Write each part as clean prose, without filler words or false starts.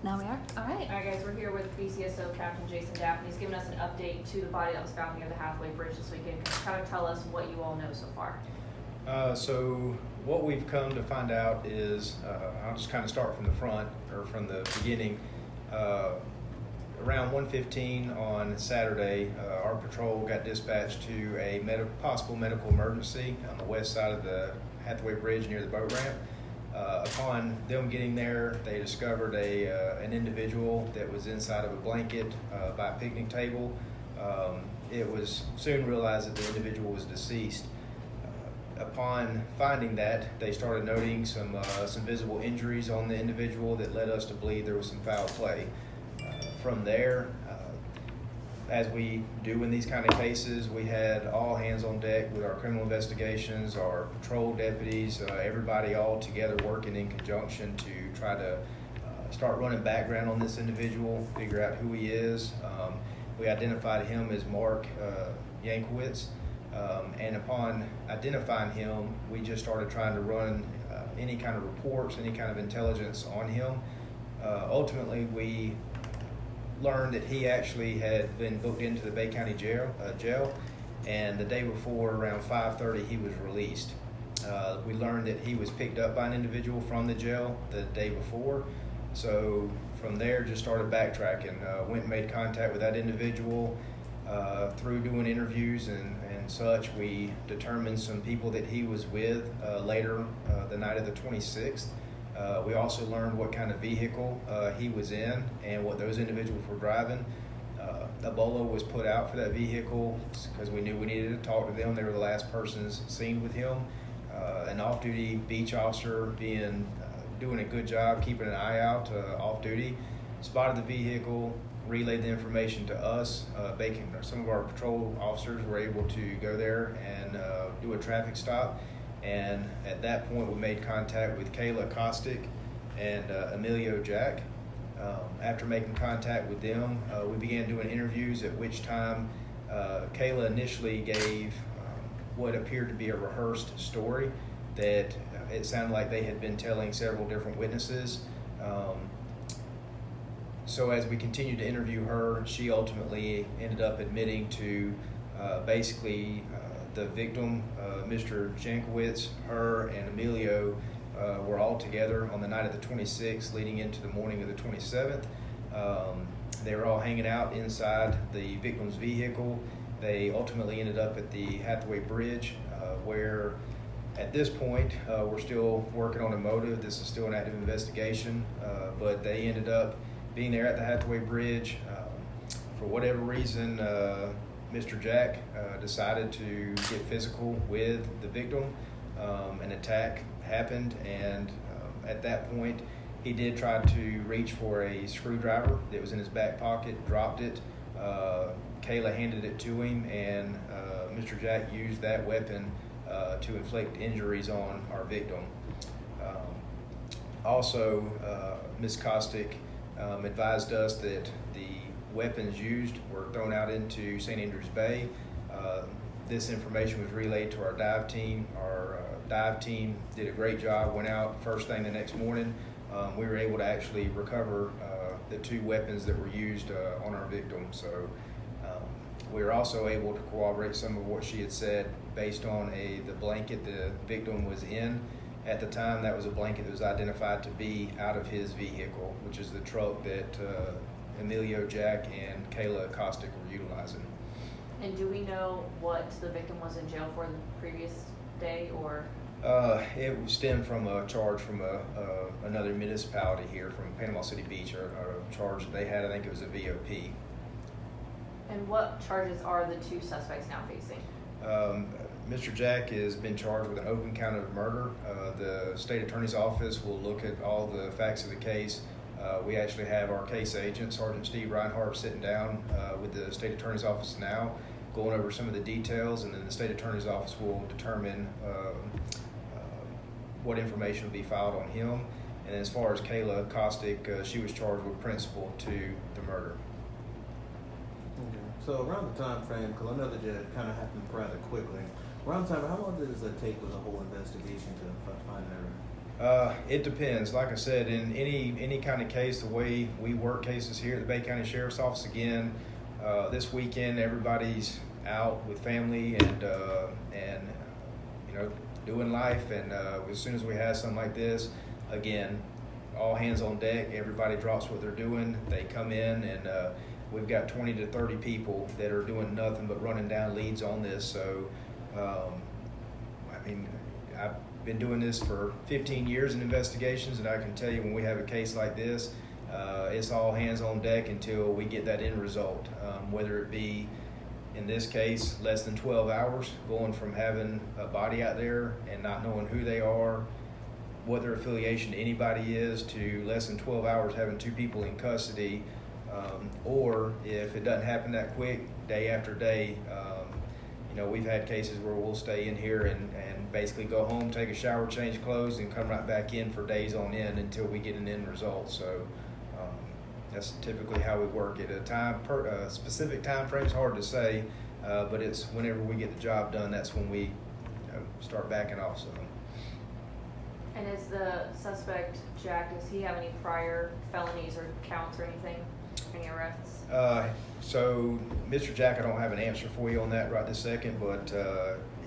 Now we are? All right. All right, guys, we're here with BCSO Captain Jason Daphne. He's given us an update to the body that was found near the halfway bridge this weekend. Can you kind of tell us what you all know so far? So what we've come to find out is, I'll just kind of start from the front, or from the beginning. Around 1:15 on Saturday, our patrol got dispatched to a possible medical emergency on the west side of the Hathaway Bridge near the boat ramp. Upon them getting there, they discovered an individual that was inside of a blanket by a picnic table. It was soon realized that the individual was deceased. Upon finding that, they started noting some visible injuries on the individual that led us to believe there was some foul play. From there, as we do in these kind of cases, we had all hands on deck with our criminal investigations, our patrol deputies, everybody all together working in conjunction to try to start running background on this individual, figure out who he is. We identified him as Mark Yankiewicz, and upon identifying him, we just started trying to run any kind of reports, any kind of intelligence on him. Ultimately, we learned that he actually had been booked into the Bay County jail, and the day before, around 5:30, he was released. We learned that he was picked up by an individual from the jail the day before, so from there just started backtracking. Went and made contact with that individual. Through doing interviews and such, we determined some people that he was with later the night of the 26th. We also learned what kind of vehicle he was in and what those individuals were driving. A bolo was put out for that vehicle because we knew we needed to talk to them. They were the last persons seen with him. An off-duty beach officer doing a good job keeping an eye out off-duty, spotted the vehicle, relayed the information to us. Some of our patrol officers were able to go there and do a traffic stop. And at that point, we made contact with Kayla Kostick and Emilio Jack. After making contact with them, we began doing interviews, at which time Kayla initially gave what appeared to be a rehearsed story that it sounded like they had been telling several different witnesses. So as we continued to interview her, she ultimately ended up admitting to the victim, Mr. Jankiewicz, her and Emilio were all together on the night of the 26th leading into the morning of the 27th. They were all hanging out inside the victim's vehicle. They ultimately ended up at the Hathaway Bridge, where at this point we're still working on a motive. This is still an active investigation, but they ended up being there at the Hathaway Bridge. For whatever reason, Mr. Jack decided to get physical with the victim. An attack happened, and at that point, he did try to reach for a screwdriver that was in his back pocket, dropped it. Kayla handed it to him, and Mr. Jack used that weapon to inflict injuries on our victim. Also, Ms. Kostick advised us that the weapons used were thrown out into St. Andrews Bay. This information was relayed to our dive team. Our dive team did a great job, went out first thing the next morning. We were able to actually recover the two weapons that were used on our victim. So we were also able to corroborate some of what she had said based on the blanket the victim was in. At the time, that was a blanket that was identified to be out of his vehicle, which is the truck that Emilio Jack and Kayla Kostick were utilizing. And do we know what the victim was in jail for the previous day, or? It stemmed from a charge from another municipality here from Panama City Beach, or a charge that they had. I think it was a VOP. And what charges are the two suspects now facing? Mr. Jack has been charged with an open count of murder. The state attorney's office will look at all the facts of the case. We actually have our case agent, Sergeant Steve Reinhardt, sitting down with the state attorney's office now, going over some of the details, and then the state attorney's office will determine what information will be filed on him. And as far as Kayla Kostick, she was charged with principal to the murder. Okay. So around the time frame, because I know that it kind of happened rather quickly. Around the time, how long does it take with a whole investigation to find her? It depends. Like I said, in any kind of case, the way we work cases here at the Bay County Sheriff's Office, again, this weekend everybody's out with family and doing life. And as soon as we have something like this, again, all hands on deck. Everybody drops what they're doing. They come in and we've got 20 to 30 people that are doing nothing but running down leads on this. So, I've been doing this for 15 years in investigations, and I can tell you when we have a case like this, it's all hands on deck until we get that end result. Whether it be, in this case, less than 12 hours, going from having a body out there and not knowing who they are, what their affiliation to anybody is, to less than 12 hours having 2 people in custody, or if it doesn't happen that quick, day after day. We've had cases where we'll stay in here and basically go home, take a shower, change clothes, and come right back in for days on end until we get an end result. So that's typically how we work it. A specific time frame is hard to say, but it's whenever we get the job done, that's when we start backing off some. And is the suspect, Jack, does he have any prior felonies or counts or anything? Any arrests? So, Mr. Jack, I don't have an answer for you on that right this second, but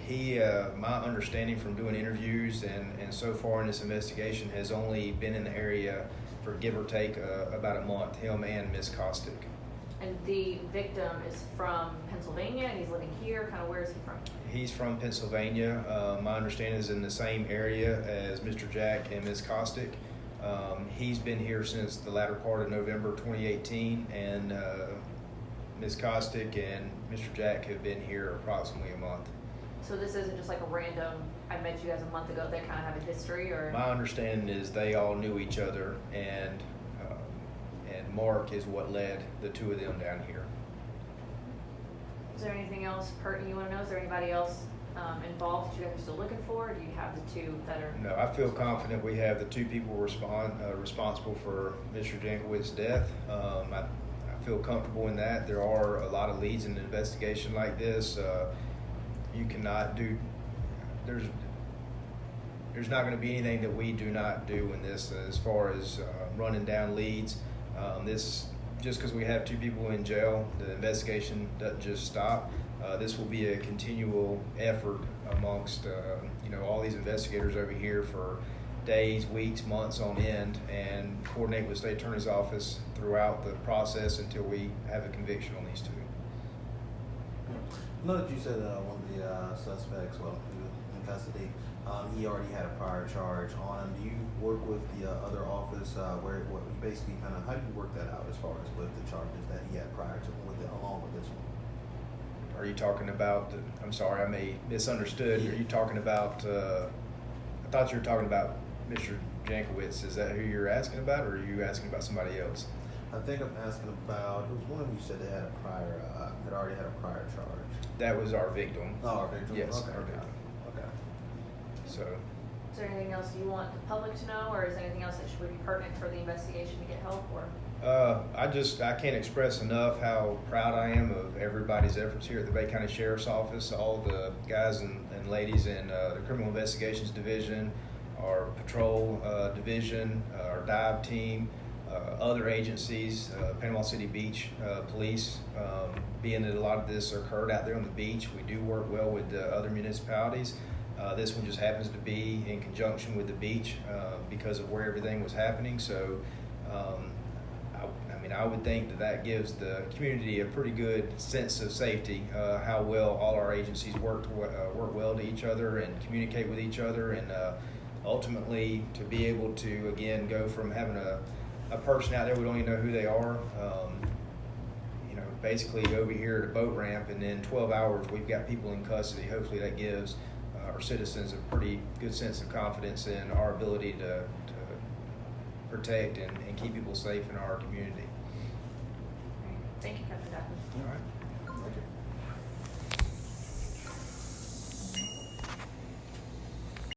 he, my understanding from doing interviews and so far in this investigation, has only been in the area for give or take about a month, him and Ms. Kostick. And the victim is from Pennsylvania and he's living here. Kind of where is he from? He's from Pennsylvania. My understanding is in the same area as Mr. Jack and Ms. Kostick. He's been here since the latter part of November 2018, and Ms. Kostick and Mr. Jack have been here approximately a month. So this isn't just like a random, I met you guys a month ago, they kind of have a history, or? My understanding is they all knew each other, and Mark is what led the 2 of them down here. Is there anything else pertinent you want to know? Is there anybody else involved that you guys are still looking for? Or do you have the 2 that are? No, I feel confident we have the 2 people responsible for Mr. Jankowicz's death. I feel comfortable in that. There are a lot of leads in an investigation like this. You cannot do, there's not going to be anything that we do not do in this as far as running down leads. This, just because we have 2 people in jail, the investigation doesn't just stop. This will be a continual effort amongst all these investigators over here for days, weeks, months on end, and coordinate with the state attorney's office throughout the process until we have a conviction on these 2. I know that you said one of the suspects, well, he was in custody, he already had a prior charge on him. Do you work with the other office where you basically how do you work that out as far as with the charges that he had prior to along with this one? Are you talking about, I'm sorry, I may misunderstood. Are you talking about, I thought you were talking about Mr. Jankowicz. Is that who you're asking about, or are you asking about somebody else? I think I'm asking about, it was one of you said they had already had a prior charge. That was our victim. Oh, our victim? Yes, okay. our victim. Okay. So, Is there anything else you want the public to know, or is there anything else that would be pertinent for the investigation to get help, or? I can't express enough how proud I am of everybody's efforts here at the Bay County Sheriff's Office, all the guys and ladies in the Criminal Investigations Division, our Patrol Division, our dive team, other agencies, Panama City Beach Police, being that a lot of this occurred out there on the beach. We do work well with other municipalities. This one just happens to be in conjunction with the beach because of where everything was happening. So, I would think that gives the community a pretty good sense of safety, how well all our agencies work well to each other and communicate with each other, and ultimately to be able to, again, go from having a person out there we don't even know who they are, basically over here at a boat ramp, and then 12 hours we've got people in custody. Hopefully that gives our citizens a pretty good sense of confidence in our ability to protect and keep people safe in our community. Thank you, Captain Duffy. All right. Thank you.